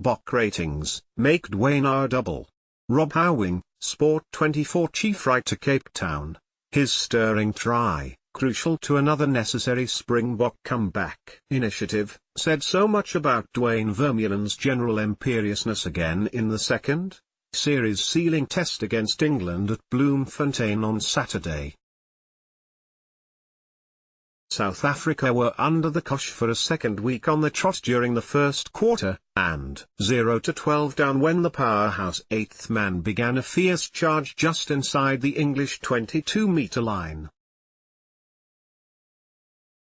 Springbok ratings, make Duane our double. Rob Houwing, Sport 24 chief writer Cape Town. His stirring try, crucial to another necessary Springbok comeback initiative, said so much about Duane Vermeulen's general imperiousness again in the second series sealing test against England at Bloemfontein on Saturday. South Africa were under the cosh for a second week on the trot during the first quarter, and 0-12 down when the powerhouse eighth man began a fierce charge just inside the English 22-metre line.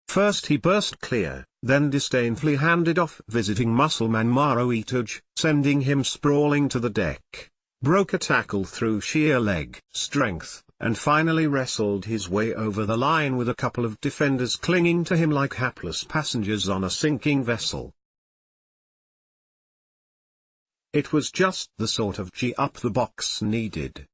First he burst clear, then disdainfully handed off visiting muscleman Maro Itoje, sending him sprawling to the deck, broke a tackle through sheer leg strength, and finally wrestled his way over the line with a couple of defenders clinging to him like hapless passengers on a sinking vessel. It was just the sort of G-up the box needed.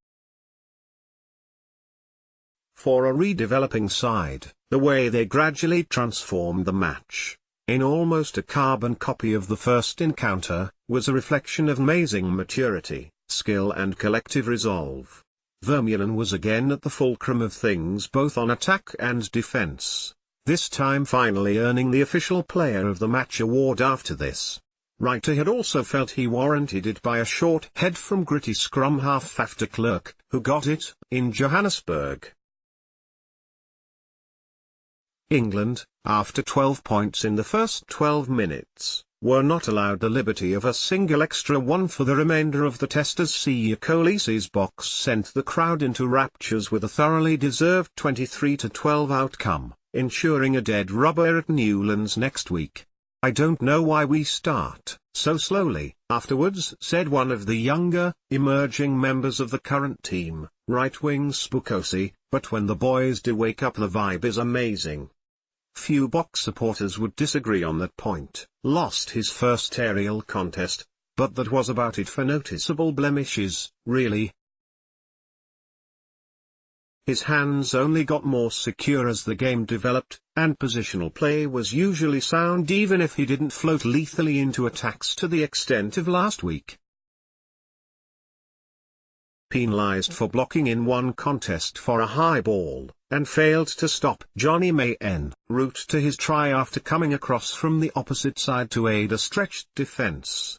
For a redeveloping side, the way they gradually transformed the match, in almost a carbon copy of the first encounter, was a reflection of amazing maturity, skill and collective resolve. Vermeulen was again at the fulcrum of things both on attack and defense, this time finally earning the official Player of the Match award after this. Writer had also felt he warranted it by a short head from gritty scrum half Faf de Klerk, who got it in Johannesburg. England, after 12 points in the first 12 minutes, were not allowed the liberty of a single extra one for the remainder of the test as Siya Kolisi's box sent the crowd into raptures with a thoroughly deserved 23-12 outcome, ensuring a dead rubber at Newlands next week. "I don't know why we start so slowly," afterwards said one of the younger, emerging members of the current team, right-wing Spukosi, "but when the boys do wake up the vibe is amazing." Few box supporters would disagree on that point. Lost his first aerial contest, but that was about it for noticeable blemishes, really. His hands only got more secure as the game developed, and positional play was usually sound even if he didn't float lethally into attacks to the extent of last week. Penalised for blocking in one contest for a high ball, and failed to stop Johnny May en route to his try after coming across from the opposite side to aid a stretched defence.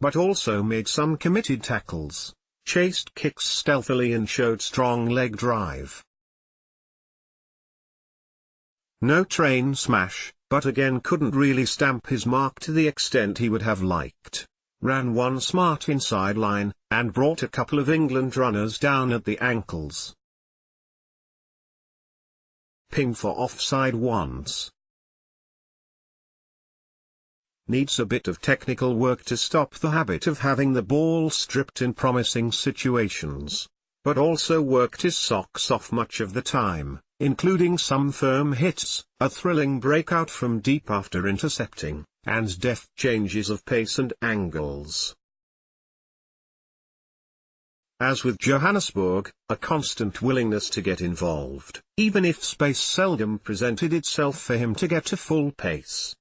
But also made some committed tackles, chased kicks stealthily and showed strong leg drive. No train smash, but again couldn't really stamp his mark to the extent he would have liked. Ran one smart inside line, and brought a couple of England runners down at the ankles. Ping for offside once. Needs a bit of technical work to stop the habit of having the ball stripped in promising situations, but also worked his socks off much of the time, including some firm hits, a thrilling breakout from deep after intercepting, and deft changes of pace and angles. As with Johannesburg, a constant willingness to get involved, even if space seldom presented itself for him to get to full pace.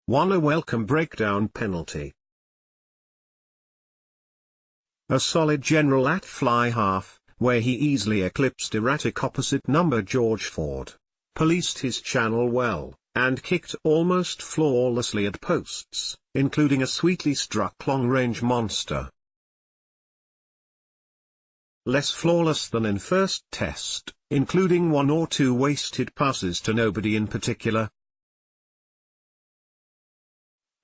Won a welcome breakdown penalty. A solid general at fly half, where he easily eclipsed erratic opposite number George Ford, policed his channel well, and kicked almost flawlessly at posts, including a sweetly struck long-range monster. Less flawless than in first test, including one or two wasted passes to nobody in particular.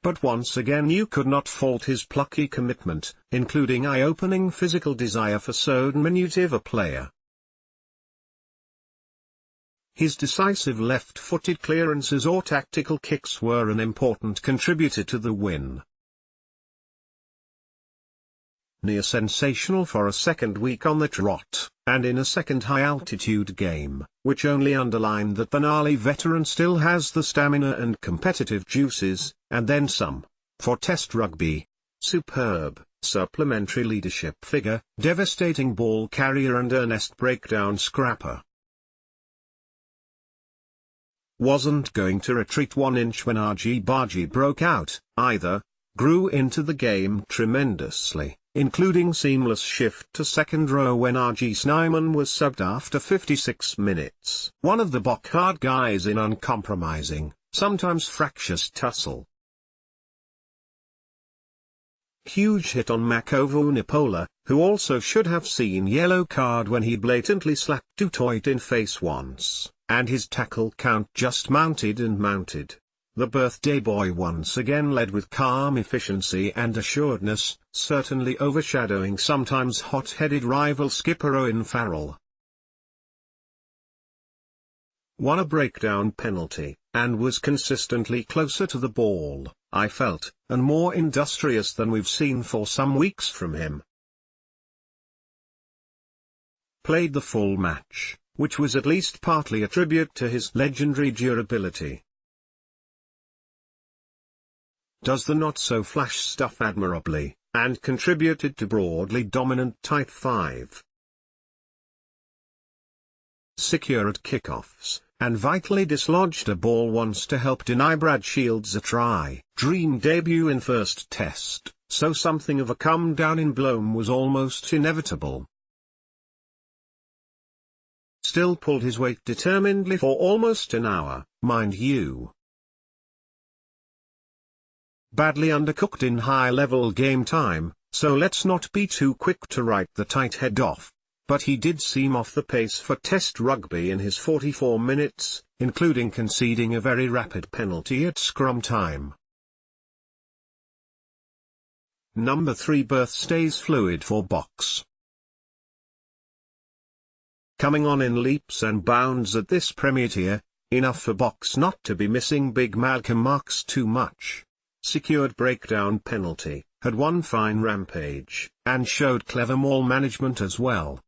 But once again you could not fault his plucky commitment, including eye-opening physical desire for so diminutive a player. His decisive left-footed clearances or tactical kicks were an important contributor to the win. Near sensational for a second week on the trot, and in a second high-altitude game, which only underlined that the gnarly veteran still has the stamina and competitive juices, and then some, for Test rugby. Superb, supplementary leadership figure, devastating ball carrier and earnest breakdown scrapper. wasn't going to retreat 1 inch when Argy-Bargy broke out, either, grew into the game tremendously, including seamless shift to second row when RG Snyman was subbed after 56 minutes. One of the Bok hard guys in uncompromising, sometimes fractious tussle. Huge hit on Makovo Nipola, who also should have seen yellow card when he blatantly slapped Du Toit in face once, and his tackle count just mounted and mounted. The birthday boy once again led with calm efficiency and assuredness, certainly overshadowing sometimes hot-headed rival skipper Owen Farrell. Won a breakdown penalty, and was consistently closer to the ball, I felt, and more industrious than we've seen for some weeks from him. Played the full match, which was at least partly a tribute to his legendary durability. Does the not-so-flash stuff admirably, and contributed to broadly dominant tight 5. Secure at kickoffs, and vitally dislodged a ball once to help deny Brad Shields a try. Dream debut in first test, so something of a come-down in Bloom was almost inevitable. Still pulled his weight determinedly for almost an hour, mind you. Badly undercooked in high-level game time, so let's not be too quick to write the tight head off. But he did seem off the pace for Test rugby in his 44 minutes, including conceding a very rapid penalty at scrum time. Number 3 berth stays fluid for Boks. Coming on in leaps and bounds at this Premier tier, enough for Boks not to be missing big Malcolm marks too much. Secured breakdown penalty, had one fine rampage, and showed clever maul management as well.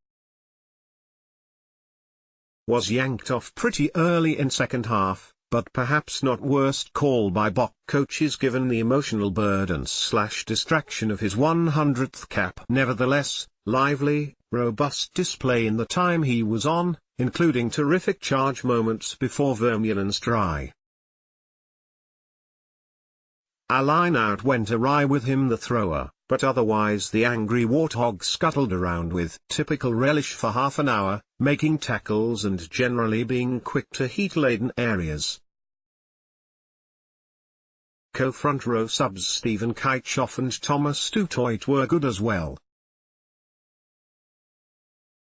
Was yanked off pretty early in second half, but perhaps not worst call by Bok coaches given the emotional burden / distraction of his 100th cap. Nevertheless, lively, robust display in the time he was on, including terrific charge moments before Vermeulen's try. A line-out went awry with him the thrower, but otherwise the angry warthog scuttled around with typical relish for half an hour, making tackles and generally being quick to heat-laden areas. Co-front row subs Stephen Kitchoff and Thomas Du Toit were good as well,